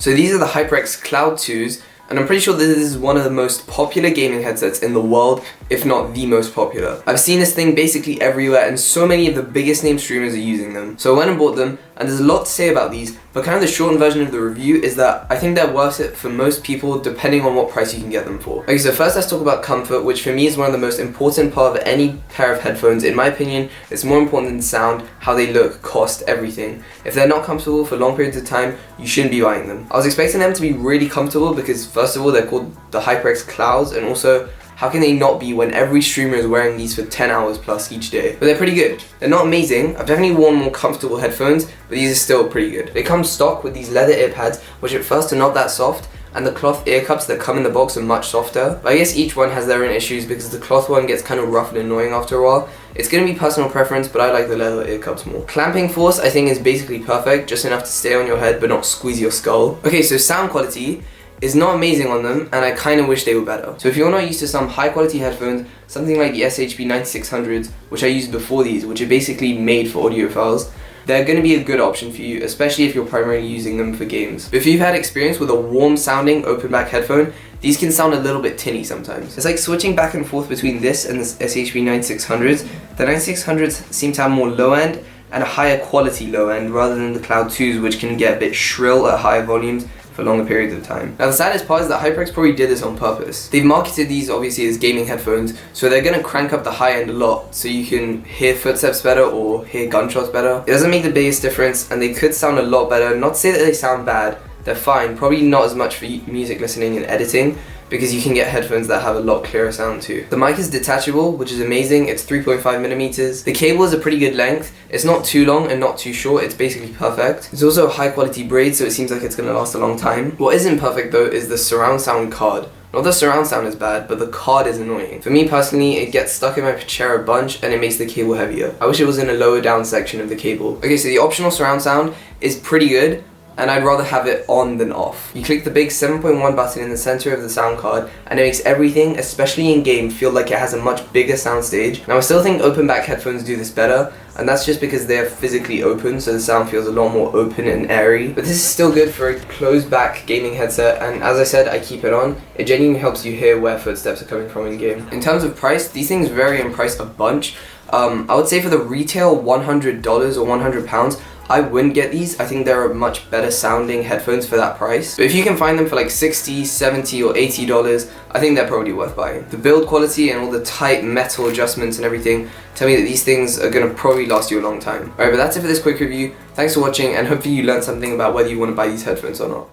So these are the HyperX Cloud 2s, and I'm pretty sure this is one of the most popular gaming headsets in the world, if not the most popular. I've seen this thing basically everywhere, and so many of the biggest name streamers are using them. So I went and bought them, and there's a lot to say about these, but kind of the shortened version of the review is that I think they're worth it for most people depending on what price you can get them for. Okay, so first let's talk about comfort, which for me is one of the most important part of any pair of headphones. In my opinion, it's more important than sound, how they look, cost, everything. If they're not comfortable for long periods of time, you shouldn't be buying them. I was expecting them to be really comfortable because first of all, they're called the HyperX Clouds, and also, how can they not be when every streamer is wearing these for 10 hours plus each day? But they're pretty good. They're not amazing. I've definitely worn more comfortable headphones, but these are still pretty good. They come stock with these leather ear pads, which at first are not that soft, and the cloth ear cups that come in the box are much softer. But I guess each one has their own issues because the cloth one gets kind of rough and annoying after a while. It's going to be personal preference, but I like the leather ear cups more. Clamping force I think is basically perfect, just enough to stay on your head but not squeeze your skull. Okay, so sound quality is not amazing on them, and I kind of wish they were better. So if you're not used to some high quality headphones, something like the SHB 9600s, which I used before these, which are basically made for audiophiles, they're going to be a good option for you, especially if you're primarily using them for games. But if you've had experience with a warm sounding open back headphone, these can sound a little bit tinny sometimes. It's like switching back and forth between this and the SHB 9600s. The 9600s seem to have more low end and a higher quality low end rather than the Cloud 2s, which can get a bit shrill at higher volumes for longer periods of time. Now the saddest part is that HyperX probably did this on purpose. They've marketed these obviously as gaming headphones, so they're going to crank up the high end a lot so you can hear footsteps better or hear gunshots better. It doesn't make the biggest difference, and they could sound a lot better. Not to say that they sound bad, they're fine, probably not as much for music listening and editing, because you can get headphones that have a lot clearer sound too. The mic is detachable, which is amazing. It's 3.5mm. The cable is a pretty good length. It's not too long and not too short. It's basically perfect. It's also a high quality braid, so it seems like it's going to last a long time. What isn't perfect though is the surround sound card. Not the surround sound is bad, but the card is annoying. For me personally, it gets stuck in my chair a bunch and it makes the cable heavier. I wish it was in a lower down section of the cable. Okay, so the optional surround sound is pretty good, and I'd rather have it on than off. You click the big 7.1 button in the center of the sound card, and it makes everything, especially in game, feel like it has a much bigger sound stage. Now I still think open back headphones do this better, and that's just because they're physically open, so the sound feels a lot more open and airy. But this is still good for a closed back gaming headset, and as I said, I keep it on. It genuinely helps you hear where footsteps are coming from in game. In terms of price, these things vary in price a bunch. I would say for the retail $100 or £100, I wouldn't get these. I think there are much better sounding headphones for that price. But if you can find them for like $60, $70 or $80, I think they're probably worth buying. The build quality and all the tight metal adjustments and everything tell me that these things are going to probably last you a long time. Alright, but that's it for this quick review. Thanks for watching, and hopefully you learned something about whether you want to buy these headphones or not.